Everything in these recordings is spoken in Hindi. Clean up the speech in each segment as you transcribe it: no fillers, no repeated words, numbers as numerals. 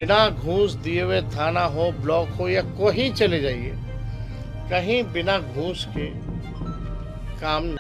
बिना घूस दिए हुए थाना हो, ब्लॉक हो या कहीं चले जाइए, कहीं बिना घूस के काम।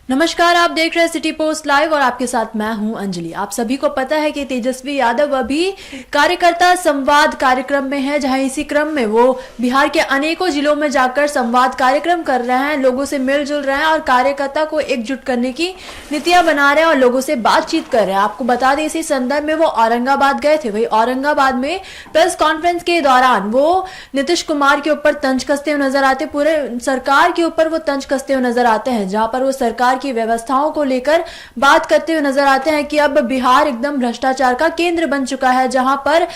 नमस्कार, आप देख रहे हैं सिटी पोस्ट लाइव और आपके साथ मैं हूं अंजलि। आप सभी को पता है कि तेजस्वी यादव अभी कार्यकर्ता संवाद कार्यक्रम में है, जहां इसी क्रम में वो बिहार के अनेकों जिलों में जाकर संवाद कार्यक्रम कर रहे हैं, लोगों से मिलजुल रहे हैं और कार्यकर्ता को एकजुट करने की नीतियां बना रहे हैं और लोगों से बातचीत कर रहे हैं। आपको बता दें, इसी संदर्भ में वो औरंगाबाद गए थे। वही औरंगाबाद में प्रेस कॉन्फ्रेंस के दौरान वो नीतीश कुमार के ऊपर तंज कसते हुए नजर आते, पूरे सरकार के ऊपर वो तंज कसते हुए नजर आते हैं, जहां पर वो सरकार की व्यवस्थाओं को लेकर बात करते हुए नजर आते हैं कि अब बिहार एकदम भ्रष्टाचार का केंद्र बन चुका है, जहां पर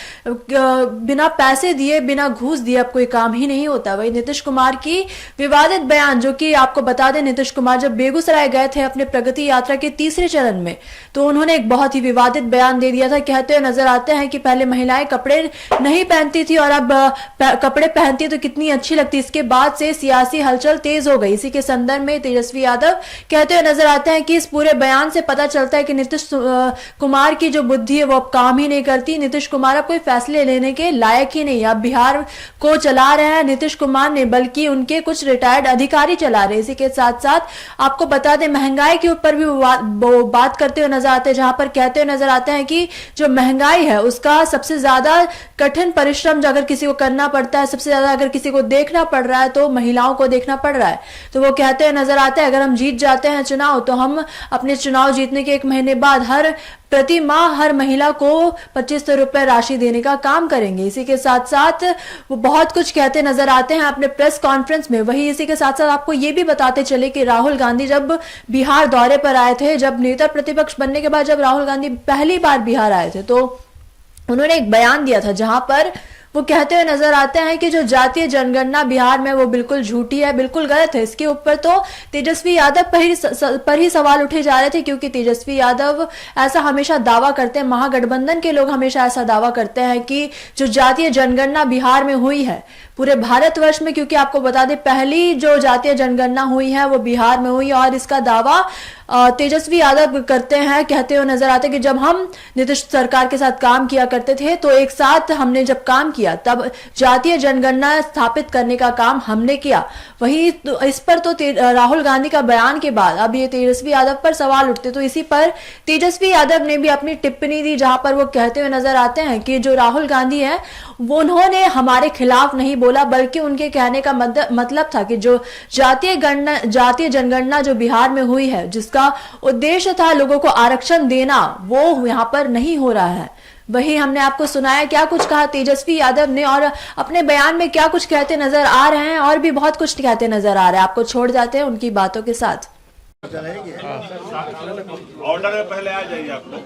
बिना पैसे दिए, बिना घूस दिए अब कोई काम ही नहीं होता। वही नीतीश कुमार की विवादित बयान, जो कि आपको बता दें, नीतीश कुमार जब बेगूसराय गए थे अपने प्रगति यात्रा के तीसरे चरण में, तो उन्होंने एक बहुत ही विवादित बयान दे दिया था। कहते हुए नजर आते हैं कि पहले महिलाएं कपड़े नहीं पहनती थी और अब कपड़े पहनती तो कितनी अच्छी लगती। इसके बाद से सियासी हलचल तेज हो गई। इसी के संदर्भ में तेजस्वी यादव कहते हुए नजर आते हैं कि इस पूरे बयान से पता चलता है कि नीतीश कुमार की जो बुद्धि है वो अब काम ही नहीं करती। नीतीश कुमार अब कोई फैसले लेने के लायक ही नहीं। अब बिहार को चला रहे हैं नीतीश कुमार ने, बल्कि उनके कुछ रिटायर्ड अधिकारी चला रहे हैं। इसी के साथ साथ आपको बता दें, महंगाई के ऊपर भी वो बात करते हुए नजर आते हैं, जहां पर कहते हुए नजर आते हैं कि जो महंगाई है उसका सबसे ज्यादा कठिन परिश्रम अगर किसी को करना पड़ता है, सबसे ज्यादा अगर किसी को देखना पड़ रहा है तो महिलाओं को देखना पड़ रहा है। तो वो कहते हुए नजर आते हैं, अगर हम जीत जाते हैं चुनाव तो हम अपने चुनाव जीतने के 1 महीने बाद प्रति माह हर महिला को 2500 रुपए राशि देने का काम करेंगे। इसी के साथ साथ वो बहुत कुछ कहते नजर आते हैं अपने प्रेस कॉन्फ्रेंस में। वही इसी के साथ साथ आपको ये भी बताते चले कि राहुल गांधी जब बिहार दौरे पर आए थे, जब नेता प्रतिपक्ष बनने के बाद जब राहुल गांधी पहली बार बिहार आए थे, तो उन्होंने एक बयान दिया था, जहां पर वो कहते हुए नजर आते हैं कि जो जातीय जनगणना बिहार में वो बिल्कुल झूठी है, बिल्कुल गलत है। इसके ऊपर तो तेजस्वी यादव पर ही सवाल उठे जा रहे थे, क्योंकि तेजस्वी यादव ऐसा हमेशा दावा करते हैं, महागठबंधन के लोग हमेशा ऐसा दावा करते हैं कि जो जातीय जनगणना बिहार में हुई है पूरे भारतवर्ष में, क्योंकि आपको बता दें पहली जो जातीय जनगणना हुई है वो बिहार में हुई, और इसका दावा तेजस्वी यादव करते हैं। कहते हुए नजर आते कि जब हम नीतीश सरकार के साथ काम किया करते थे तो एक साथ हमने जब काम किया तब जातीय जनगणना स्थापित करने का काम हमने किया। वही तो इस पर तो राहुल गांधी का बयान के बाद अब ये तेजस्वी यादव पर सवाल उठते, तो इसी पर तेजस्वी यादव ने भी अपनी टिप्पणी दी, जहां पर वो कहते हुए नजर आते हैं कि जो राहुल गांधी है वो उन्होंने हमारे खिलाफ नहीं बोला, बल्कि उनके कहने का मतलब था कि जो जातीय जनगणना जो बिहार में हुई है, जिसका उद्देश्य था लोगों को आरक्षण देना, वो यहाँ पर नहीं हो रहा है। वही हमने आपको सुनाया क्या कुछ कहा तेजस्वी यादव ने, और अपने बयान में क्या कुछ कहते नजर आ रहे हैं, और भी बहुत कुछ कहते नजर आ रहे हैं। आपको छोड़ जाते हैं उनकी बातों के साथ। ऑर्डर में पहले आ जाइए आप लोग।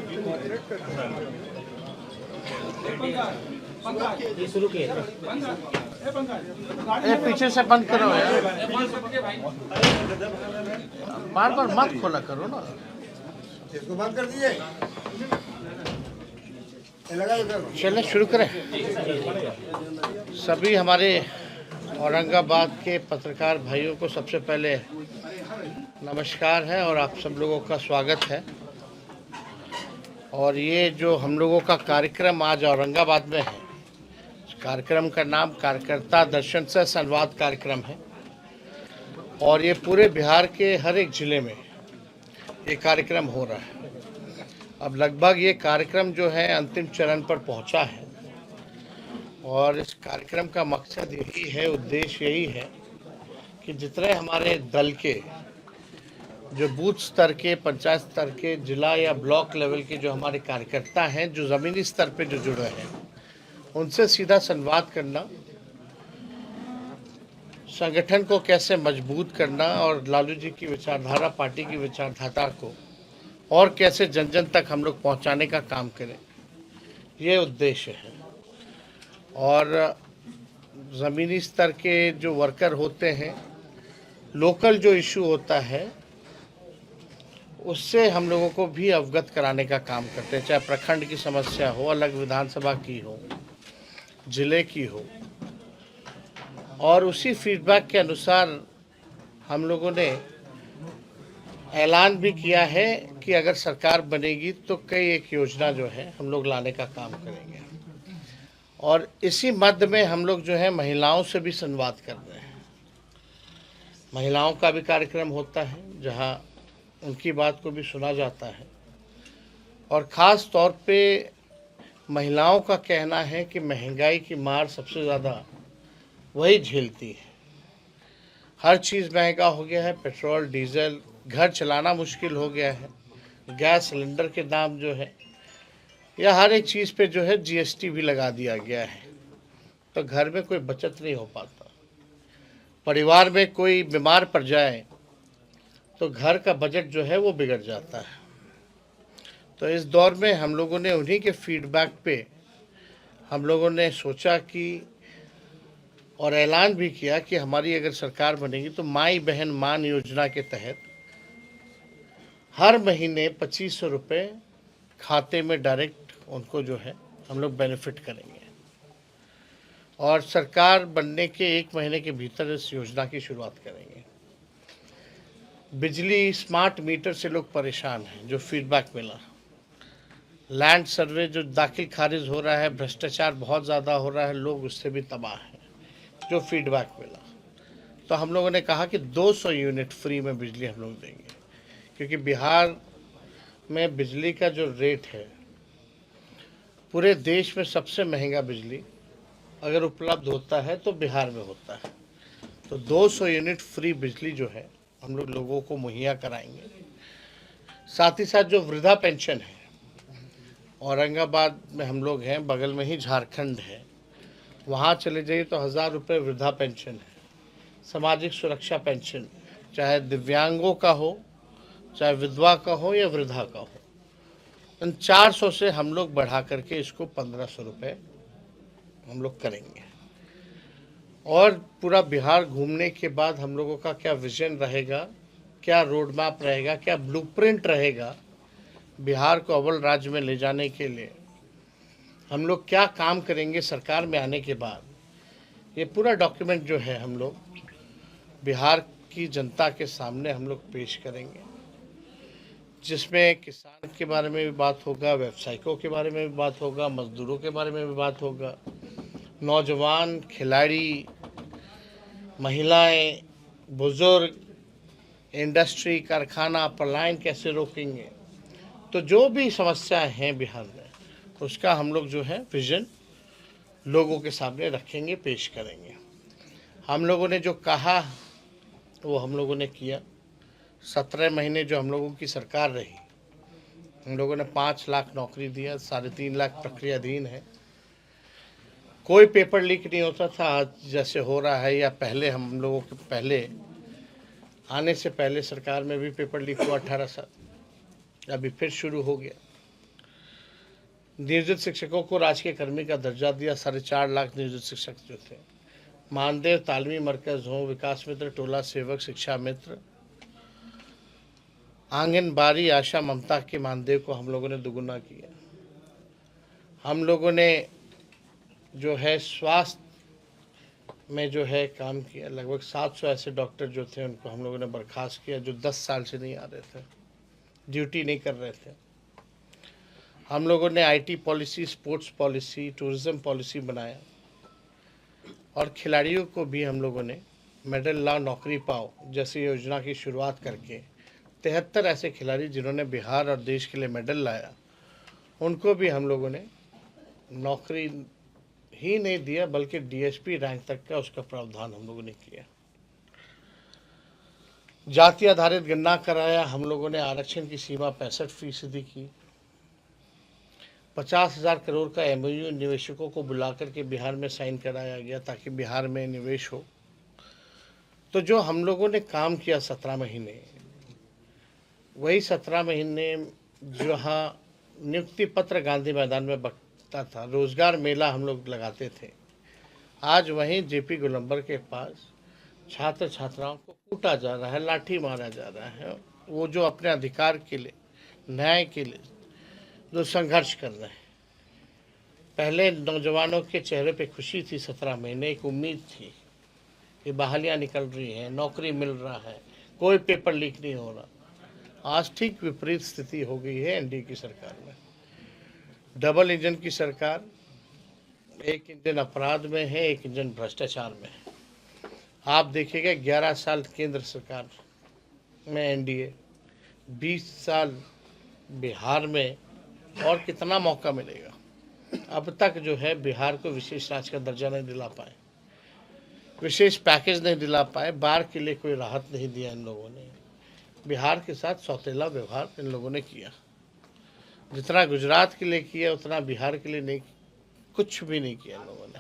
शुरू किए पीछे से बंद करो यार, बार बार मत खोला करो ना, इसको बंद कर दीजिए। चलें शुरू करें। सभी हमारे औरंगाबाद के पत्रकार भाइयों को सबसे पहले नमस्कार है और आप सब लोगों का स्वागत है। और ये जो हम लोगों का कार्यक्रम आज औरंगाबाद में है, कार्यक्रम का नाम कार्यकर्ता दर्शन से संवाद कार्यक्रम है, और ये पूरे बिहार के हर एक ज़िले में ये कार्यक्रम हो रहा है। अब लगभग ये कार्यक्रम जो है अंतिम चरण पर पहुंचा है, और इस कार्यक्रम का मकसद यही है, उद्देश्य यही है कि जितने हमारे दल के जो बूथ स्तर के, पंचायत स्तर के, जिला या ब्लॉक लेवल के जो हमारे कार्यकर्ता हैं, जो ज़मीनी स्तर पे जो जुड़े हैं, उनसे सीधा संवाद करना, संगठन को कैसे मजबूत करना और लालू जी की विचारधारा, पार्टी की विचारधारा को और कैसे जन जन तक हम लोग पहुंचाने का काम करें, ये उद्देश्य है। और ज़मीनी स्तर के जो वर्कर होते हैं, लोकल जो इशू होता है उससे हम लोगों को भी अवगत कराने का काम करते हैं, चाहे प्रखंड की समस्या हो, अलग विधानसभा की हो, जिले की हो। और उसी फीडबैक के अनुसार हम लोगों ने ऐलान भी किया है कि अगर सरकार बनेगी तो कई एक योजना जो है हम लोग लाने का काम करेंगे। और इसी मध्य में हम लोग जो है महिलाओं से भी संवाद कर रहे हैं। महिलाओं का भी कार्यक्रम होता है जहां उनकी बात को भी सुना जाता है। और ख़ास तौर पे महिलाओं का कहना है कि महंगाई की मार सबसे ज़्यादा वही झेलती है। हर चीज़ महंगा हो गया है, पेट्रोल डीजल, घर चलाना मुश्किल हो गया है, गैस सिलेंडर के दाम जो है, या हर एक चीज़ पे जो है जीएसटी भी लगा दिया गया है। तो घर में कोई बचत नहीं हो पाता। परिवार में कोई बीमार पड़ जाए तो घर का बजट जो है वो बिगड़ जाता है। तो इस दौर में हम लोगों ने उन्हीं के फीडबैक पे हम लोगों ने सोचा कि और ऐलान भी किया कि हमारी अगर सरकार बनेगी तो माई बहन मान योजना के तहत हर महीने 2500 रुपये खाते में डायरेक्ट उनको जो है हम लोग बेनिफिट करेंगे। और सरकार बनने के 1 महीने के भीतर इस योजना की शुरुआत करेंगे। बिजली स्मार्ट मीटर से लोग परेशान हैं, जो फीडबैक मिला। लैंड सर्वे जो दाखिल खारिज हो रहा है, भ्रष्टाचार बहुत ज़्यादा हो रहा है, लोग उससे भी तबाह हैं, जो फीडबैक मिला। तो हम लोगों ने कहा कि 200 यूनिट फ्री में बिजली हम लोग देंगे, क्योंकि बिहार में बिजली का जो रेट है पूरे देश में सबसे महंगा बिजली अगर उपलब्ध होता है तो बिहार में होता है। तो 200 यूनिट फ्री बिजली जो है हम लोग लोगों को मुहैया कराएंगे। साथ ही साथ जो वृद्धा पेंशन है, औरंगाबाद में हम लोग हैं, बगल में ही झारखंड है, वहाँ चले जाइए तो 1000 रुपये वृद्धा पेंशन है। सामाजिक सुरक्षा पेंशन चाहे दिव्यांगों का हो, चाहे विधवा का हो या वृद्धा का हो, इन 400 से हम लोग बढ़ा करके इसको 1500 रुपये हम लोग करेंगे। और पूरा बिहार घूमने के बाद हम लोगों का क्या विजन रहेगा, क्या रोड मैप रहेगा, क्या ब्लूप्रिंट रहेगा बिहार को अव्वल राज्य में ले जाने के लिए, हम लोग क्या काम करेंगे सरकार में आने के बाद, ये पूरा डॉक्यूमेंट जो है हम लोग बिहार की जनता के सामने हम लोग पेश करेंगे, जिसमें किसान के बारे में भी बात होगा, व्यावसायिकों के बारे में भी बात होगा, मजदूरों के बारे में भी बात होगा, नौजवान खिलाड़ी, महिलाएं, बुजुर्ग, इंडस्ट्री, कारखाना, पलायन कैसे रोकेंगे। तो जो भी समस्याएं हैं बिहार में, उसका हम लोग जो है विजन लोगों के सामने रखेंगे, पेश करेंगे। हम लोगों ने जो कहा वो हम लोगों ने किया। 17 महीने जो हम लोगों की सरकार रही, हम लोगों ने 5 लाख नौकरी दिया, 3.5 लाख प्रक्रियाधीन है। कोई पेपर लीक नहीं होता था आज जैसे हो रहा है, या पहले हम लोगों के पहले आने से पहले सरकार में भी पेपर लीक हुआ 18 साल, अभी फिर शुरू हो गया। नियोजित शिक्षकों को राजकीय कर्मी का दर्जा दिया, 4.5 लाख नियोजित शिक्षक जो थे। मानदेय तालीमी मरकज हो, विकास मित्र, टोला सेवक, शिक्षा मित्र, आंगनबाड़ी, आशा, ममता के मानदेय को हम लोगों ने दुगुना किया। हम लोगों ने जो है स्वास्थ्य में जो है काम किया। लगभग 700 ऐसे डॉक्टर जो थे उनको हम लोगों ने बर्खास्त किया, जो 10 साल से नहीं आ रहे थे, ड्यूटी नहीं कर रहे थे। हम लोगों ने IT policy, sports policy, tourism policy बनाया। और खिलाड़ियों को भी हम लोगों ने मेडल लाओ नौकरी पाओ जैसी योजना की शुरुआत करके 73 ऐसे खिलाड़ी जिन्होंने बिहार और देश के लिए मेडल लाया, उनको भी हम लोगों ने नौकरी ही नहीं दिया बल्कि डीएसपी रैंक तक का उसका प्रावधान हम लोगों ने किया। जाति आधारित गणना कराया। हम लोगों ने आरक्षण की सीमा 65% की। 50,000 करोड़ का एमओयू निवेशकों को बुलाकर के बिहार में साइन कराया गया ताकि बिहार में निवेश हो। तो जो हम लोगों ने काम किया 17 महीने, वही 17 महीने जहाँ नियुक्ति पत्र गांधी मैदान में बकता था, रोजगार मेला हम लोग लगाते थे, आज वहीं जेपी गोलंबर के पास छात्र छात्राओं को कूटा जा रहा है, लाठी मारा जा रहा है। वो जो अपने अधिकार के लिए, न्याय के लिए जो संघर्ष कर रहे हैं। पहले नौजवानों के चेहरे पे खुशी थी, 17 महीने एक उम्मीद थी कि बहालियाँ निकल रही हैं, नौकरी मिल रहा है, कोई पेपर लीक नहीं हो रहा। आज ठीक विपरीत स्थिति हो गई है एनडीए की सरकार में। डबल इंजन की सरकार, एक इंजन अपराध में है, एक इंजन भ्रष्टाचार में है। आप देखिएगा 11 साल केंद्र सरकार में एनडीए, 20 साल बिहार में, और कितना मौका मिलेगा। अब तक जो है बिहार को विशेष राज्य का दर्जा नहीं दिला पाए, विशेष पैकेज नहीं दिला पाए, बाढ़ के लिए कोई राहत नहीं दिया इन लोगों ने। बिहार के साथ सौतेला व्यवहार इन लोगों ने किया। जितना गुजरात के लिए किया उतना बिहार के लिए नहीं, कुछ भी नहीं किया इन लोगों ने।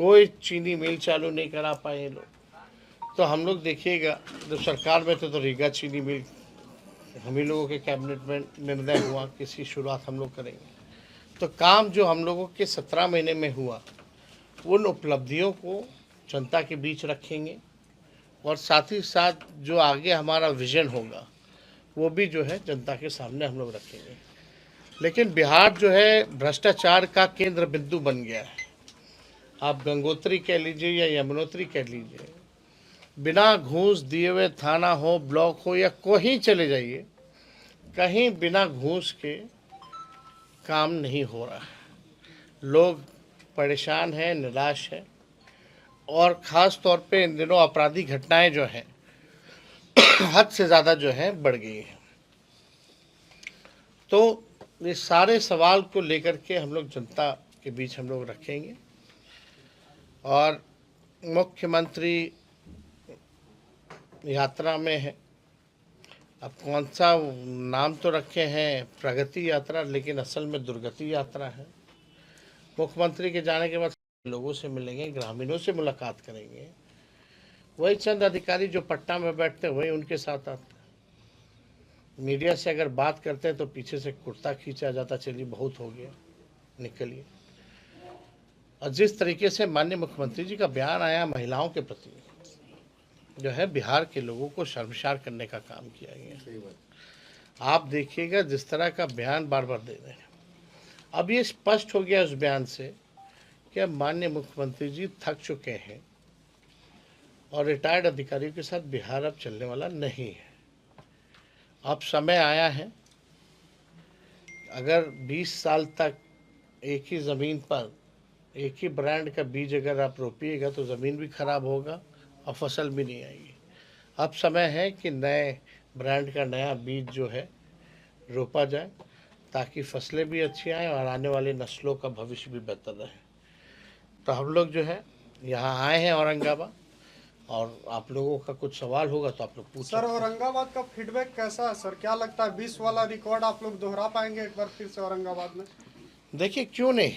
कोई चीनी मिल चालू नहीं करा पाए ये लोग। तो हम लोग देखिएगा, जब सरकार में थे तो रीगा चीनी मिल हम ही लोगों के कैबिनेट में निर्णय हुआ कि इसकी शुरुआत हम लोग करेंगे। तो काम जो हम लोगों के 17 महीने में हुआ, उन उपलब्धियों को जनता के बीच रखेंगे, और साथ ही साथ जो आगे हमारा विजन होगा वो भी जो है जनता के सामने हम लोग रखेंगे। लेकिन बिहार जो है भ्रष्टाचार का केंद्र बिंदु बन गया है। आप गंगोत्री कह लीजिए या यमुनोत्री कह लीजिए, बिना घूस दिए हुए थाना हो, ब्लॉक हो, या कहीं चले जाइए, कहीं बिना घूस के काम नहीं हो रहा है। लोग परेशान हैं, निराश हैं, और ख़ास तौर पे इन दिनों आपराधिक घटनाएं जो हैं हद से ज़्यादा जो है बढ़ गई हैं। तो ये सारे सवाल को लेकर के हम लोग जनता के बीच हम लोग रखेंगे। और मुख्यमंत्री यात्रा में है, अब कौन सा नाम तो रखे हैं प्रगति यात्रा, लेकिन असल में दुर्गति यात्रा है। मुख्यमंत्री के जाने के बाद लोगों से मिलेंगे, ग्रामीणों से मुलाकात करेंगे। वही चंद अधिकारी जो पटना में बैठते हैं वही उनके साथ आते हैं। मीडिया से अगर बात करते हैं तो पीछे से कुर्ता खींचा जाता, चलिए बहुत हो गया, निकलिए। और जिस तरीके से माननीय मुख्यमंत्री जी का बयान आया महिलाओं के प्रति, जो है बिहार के लोगों को शर्मसार करने का काम किया गया। आप देखिएगा जिस तरह का बयान बार बार दे रहे हैं। अब ये स्पष्ट हो गया उस बयान से कि अब माननीय मुख्यमंत्री जी थक चुके हैं और रिटायर्ड अधिकारियों के साथ बिहार अब चलने वाला नहीं है। अब समय आया है, अगर 20 साल तक एक ही ज़मीन पर एक ही ब्रांड का बीज अगर आप रोपिएगा तो ज़मीन भी खराब होगा और फसल भी नहीं आएगी। अब समय है कि नए ब्रांड का नया बीज जो है रोपा जाए, ताकि फसलें भी अच्छी आएँ और आने वाले नस्लों का भविष्य भी बेहतर रहे। तो हम लोग जो है यहाँ आए हैं औरंगाबाद, और आप लोगों का कुछ सवाल होगा तो आप लोग पूछ सर। औरंगाबाद का फीडबैक कैसा है सर? क्या लगता है 20 वाला रिकॉर्ड आप लोग दोहरा पाएंगे एक बार फिर से औरंगाबाद में? देखिए क्यों नहीं,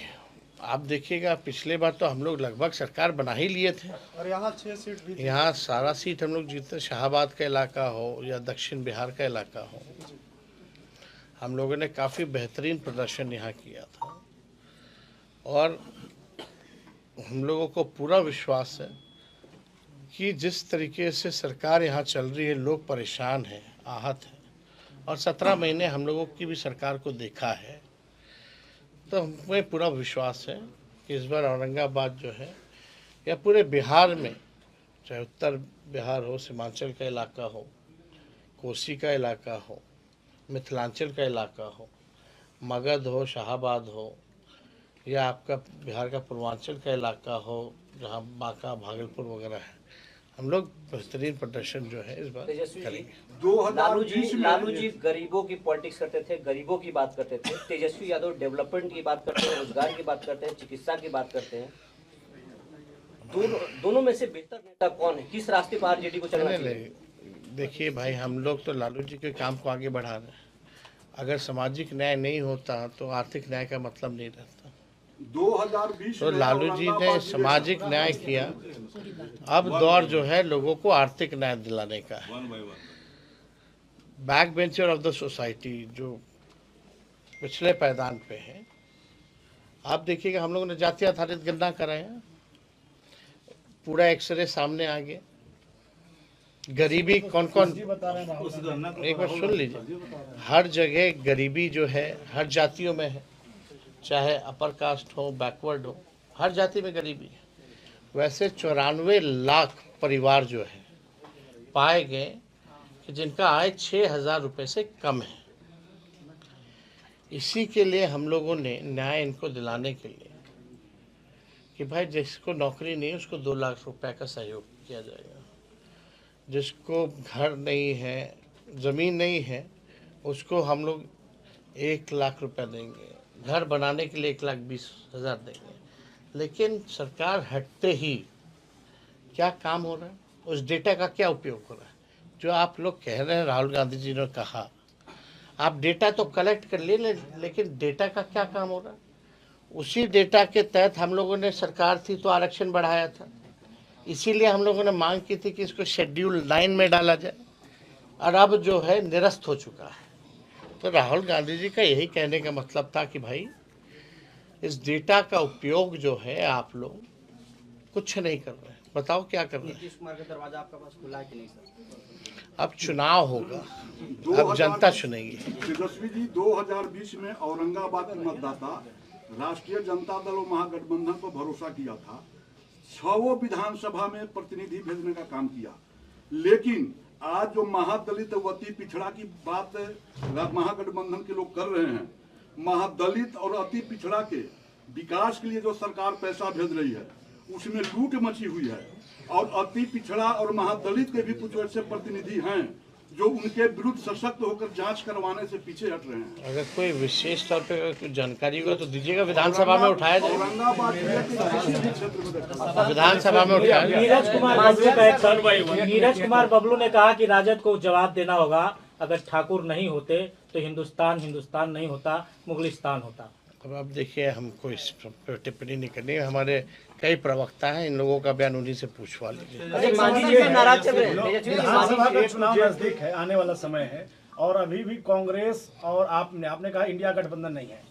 आप देखिएगा पिछले बार तो हम लोग लगभग सरकार बना ही लिए थे, और यहाँ 6 सीट भी, यहाँ सारा सीट हम लोग जीते। शाहाबाद का इलाका हो या दक्षिण बिहार का इलाका हो, हम लोगों ने काफ़ी बेहतरीन प्रदर्शन यहाँ किया था। और हम लोगों को पूरा विश्वास है कि जिस तरीके से सरकार यहाँ चल रही है, लोग परेशान हैं, आहत हैं, और 17 महीने हम लोगों की भी सरकार को देखा है, तो हमें पूरा विश्वास है कि इस बार औरंगाबाद जो है या पूरे बिहार में, चाहे उत्तर बिहार हो, सीमांचल का इलाका हो, कोसी का इलाका हो, मिथिलांचल का इलाका हो, मगध हो, शाहाबाद हो, या आपका बिहार का पूर्वांचल का इलाका हो जहाँ बांका, भागलपुर वगैरह है, हम लोग बेहतरीन प्रदर्शन जो है इस बार करेंगे। लालू जी गरीबों की पॉलिटिक्स करते थे, गरीबों की बात करते थे। तेजस्वी यादव डेवलपमेंट की बात करते हैं, रोजगार की बात करते हैं, चिकित्सा की बात करते हैं। दोनों में से बेहतर नेता कौन है? किस रास्ते पर आरजेडी को चलना चाहिए? देखिए भाई, हम लोग तो लालू जी के काम को आगे बढ़ा रहे हैं। अगर सामाजिक न्याय नहीं होता तो आर्थिक न्याय का मतलब नहीं रहता। 2020 तो लालू जी ने सामाजिक न्याय किया, अब दौर जो है लोगों को आर्थिक न्याय दिलाने का है। Back bencher of the society जो पिछले पायदान पे है, आप देखिएगा हम लोगों ने जाति आधारित गणना कराया, पूरा एक्सरे सामने आ गया। गरीबी कौन कौन, एक बार सुन लीजिए, हर जगह गरीबी जो है हर जातियों में है, चाहे अपर कास्ट हो, बैकवर्ड हो, हर जाति में गरीबी है। वैसे 94 लाख परिवार जो है पाए गए कि जिनका आय 6,000 रुपये से कम है। इसी के लिए हम लोगों ने न्याय इनको दिलाने के लिए कि भाई जिसको नौकरी नहीं है उसको 2 लाख रुपए का सहयोग किया जाएगा, जिसको घर नहीं है, ज़मीन नहीं है, उसको हम लोग 1 लाख रुपए देंगे, घर बनाने के लिए 1,20,000 देंगे। लेकिन सरकार हटते ही क्या काम हो रहा है, उस डेटा का क्या उपयोग हो रहा है? जो आप लोग कह रहे हैं, राहुल गांधी जी ने कहा आप डेटा तो कलेक्ट कर लिए, लेकिन डेटा का क्या काम हो रहा है? उसी डेटा के तहत हम लोगों ने, सरकार थी तो आरक्षण बढ़ाया था, इसीलिए हम लोगों ने मांग की थी कि इसको शेड्यूल 9 में डाला जाए, और अब जो है निरस्त हो चुका है। तो राहुल गांधी जी का यही कहने का मतलब था कि भाई इस डेटा का उपयोग जो है आप लोग कुछ नहीं कर रहे हैं, बताओ क्या कर रहे हैं? नीतीश कुमार का दरवाजा आपका पास खुला है कि नहीं सर? अब चुनाव होगा, अब जनता चुनेगी। तेजस्वी जी 2020 में औरंगाबाद के मतदाता राष्ट्रीय जनता दल और महागठबंधन को भरोसा किया था, 6 विधानसभा में प्रतिनिधि भेजने का काम किया। लेकिन आज जो महादलित व अति पिछड़ा की बात महागठबंधन के लोग कर रहे हैं, महादलित और अति पिछड़ा के विकास के लिए जो सरकार पैसा भेज रही है उसमें लूट मची हुई है, और अति पिछड़ा और महादलित के भी कुछ ऐसे प्रतिनिधि हैं जो उनके विरुद्ध सशक्त होकर जांच करवाने से पीछे हट रहे हैं। अगर कोई विशेष तौर पे कुछ जानकारी होगा तो दीजिएगा, विधानसभा में उठाया जाए, औरंगाबाद जिले के किसी भी क्षेत्र में देखा विधानसभा में उठाया जाए। नीरज कुमार बबलू ने कहा कि राजद को जवाब देना होगा, अगर ठाकुर नहीं होते तो हिंदुस्तान नहीं होता, मुगलिस्तान होता। अब देखिए, हमको इस पर टिप्पणी नहीं करनी है, हमारे कई प्रवक्ता हैं, इन लोगों का बयान उन्हीं से पूछवा लीजिए। मांझी जी से नाराज चल रहे हैं। विधानसभा का चुनाव नजदीक है, आने वाला समय है, और अभी भी कांग्रेस और आपने कहा इंडिया गठबंधन नहीं है।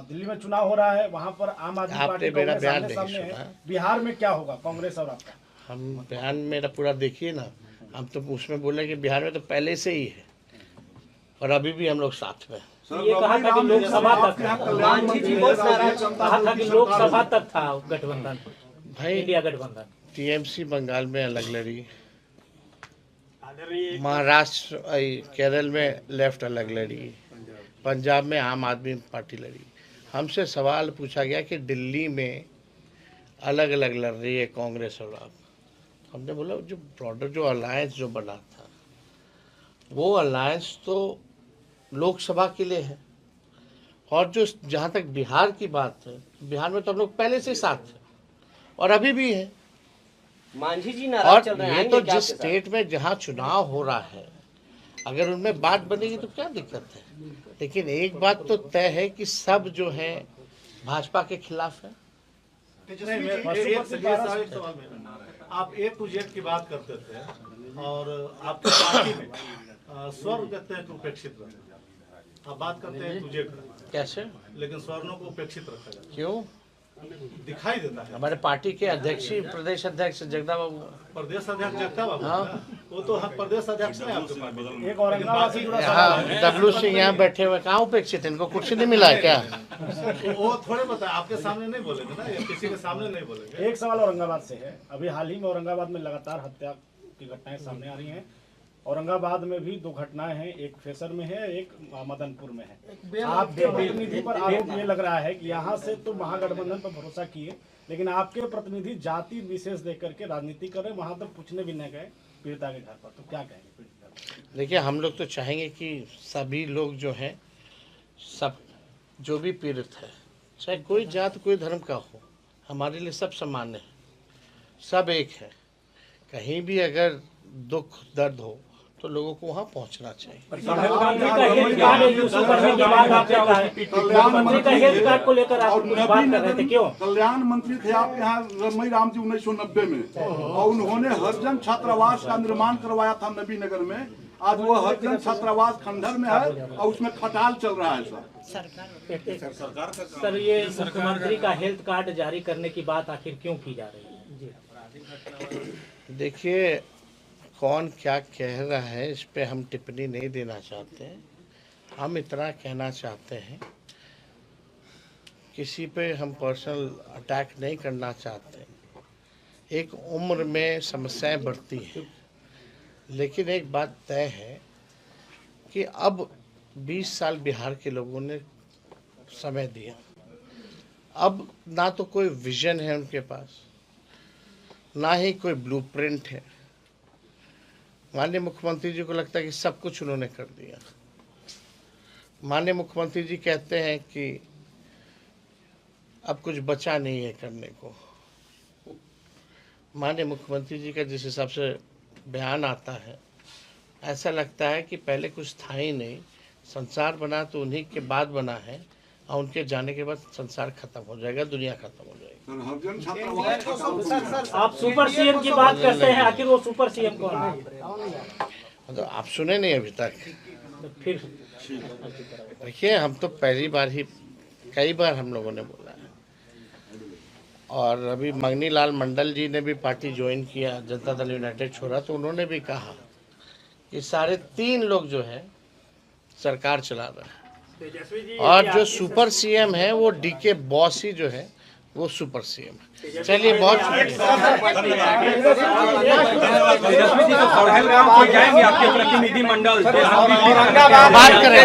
दिल्ली में चुनाव हो रहा है, वहाँ पर आम आदमी पार्टी मेरा बयान सामने नहीं है। सुना। बिहार में क्या होगा कांग्रेस और आपका? हम बयान मेरा पूरा देखिए ना, हम तो उसमें बोले कि बिहार में तो पहले से ही है और अभी भी हम लोग साथ में। ये कहा था कि लोकसभा तक लोकसभा तक था गठबंधन, भाई इंडिया गठबंधन। टीएमसी बंगाल में अलग लड़ी, महाराष्ट्र केरल में लेफ्ट अलग लड़ी, पंजाब में आम आदमी पार्टी लड़ी। हमसे सवाल पूछा गया कि दिल्ली में अलग अलग लड़ रही है कांग्रेस और आप। हमने बोला जो ब्रॉडर जो अलायंस जो बना था वो अलायंस तो लोकसभा के लिए है, और जो जहाँ तक बिहार की बात है, बिहार में तो हम लोग पहले से साथ थे और अभी भी है। मांझी जी नाराज चल और रहे हैं। ये तो जिस स्टेट में जहाँ चुनाव हो रहा है, अगर उनमें बात बनेगी तो क्या दिक्कत है? लेकिन एक बात तो तय है कि सब जो है भाजपा के खिलाफ है। आप A to Z की बात करते थे और आपकी पार्टी में स्वर कहते हैं कि उपेक्षित रखा जाए, आप बात करते हैं to Z का। कैसे? लेकिन स्वर्णों को उपेक्षित रखा जाए, क्यों? दिखाई देता है। हमारे पार्टी के अध्यक्ष ही प्रदेश अध्यक्ष जगदा बाबू, प्रदेश अध्यक्ष जगता बाबू, हाँ। वो तो प्रदेश अध्यक्ष है आपके पार्टी में। एक औरंगाबाद से जुड़ा यहाँ डब्लू सिंह यहाँ बैठे हुए, कहाँ उपेक्षित? इनको कुर्सी नहीं मिला है क्या? वो थोड़े बताए, आपके सामने नहीं बोलेंगे ना, या किसी के सामने नहीं बोलेंगे। एक सवाल औरंगाबाद से है। अभी हाल ही में औरंगाबाद में लगातार हत्या की घटनाएं सामने आ रही हैं। औरंगाबाद में भी 2 घटनाएं हैं, एक फेसर में है, एक मदनपुर में है। आपके प्रतिनिधि पर आरोप ये लग रहा है कि यहाँ से तो महागठबंधन पर भरोसा किए, लेकिन आपके प्रतिनिधि जाति विशेष देख करके राजनीति कर रहे, वहाँ तक पूछने भी नहीं गए पीड़िता के घर पर, तो क्या कहेंगे? देखिए, हम लोग तो चाहेंगे कि सभी लोग जो हैं, सब जो भी पीड़ित है, चाहे कोई जात कोई धर्म का हो, हमारे लिए सब समान है, सब एक है। कहीं भी अगर दुख दर्द हो तो लोगों को वहाँ पहुँचना चाहिए। प्रधानमंत्री का हेल्थ कार्ड यूज करने के बाद आपने कहा है, प्रधानमंत्री का हेल्थ कार्ड को लेकर आप कुछ बात कर रहे थे, क्यों? कल्याण मंत्री थे आपके यहाँ रमई राम जी 1990 में, और उन्होंने हरिजन छात्रावास का निर्माण करवाया था नबी नगर में। आज वो हरिजन छात्रावास खंडहर में है और उसमें खटाल चल रहा है सर, ये मुख्यमंत्री का हेल्थ कार्ड जारी करने की बात आखिर क्यों की जा रही है? देखिए, कौन क्या कह रहा है इस पे हम टिप्पणी नहीं देना चाहते हैं। हम इतना कहना चाहते हैं, किसी पे हम पर्सनल अटैक नहीं करना चाहते। एक उम्र में समस्याएं बढ़ती हैं, लेकिन एक बात तय है कि अब 20 साल बिहार के लोगों ने समय दिया। अब ना तो कोई विजन है उनके पास, ना ही कोई ब्लूप्रिंट है। माननीय मुख्यमंत्री जी को लगता है कि सब कुछ उन्होंने कर दिया। माननीय मुख्यमंत्री जी कहते हैं कि अब कुछ बचा नहीं है करने को। माननीय मुख्यमंत्री जी का जिस हिसाब से बयान आता है, ऐसा लगता है कि पहले कुछ था ही नहीं, संसार बना तो उन्हीं के बाद बना है, और उनके जाने के बाद संसार खत्म हो जाएगा, दुनिया खत्म हो जाएगी। सर, हरिजन छात्रावास आप सुपर सीएम की बात करते हैं, आखिर वो सुपर सीएम कौन है? मतलब आप सुने नहीं अभी तक? तो फिर देखिए, हम तो पहली बार ही, कई बार हम लोगों ने बोला है, और अभी मंगनी लाल मंडल जी ने भी पार्टी ज्वाइन किया, जनता दल यूनाइटेड छोड़ा, तो उन्होंने भी कहा कि 3.5 लोग जो है सरकार चला रहे हैं, और जो सुपर सीएम है वो डीके बॉस ही जो है वो सुपर सीएम है। चलिए, बहुत प्रतिनिधिमंडल बात करें।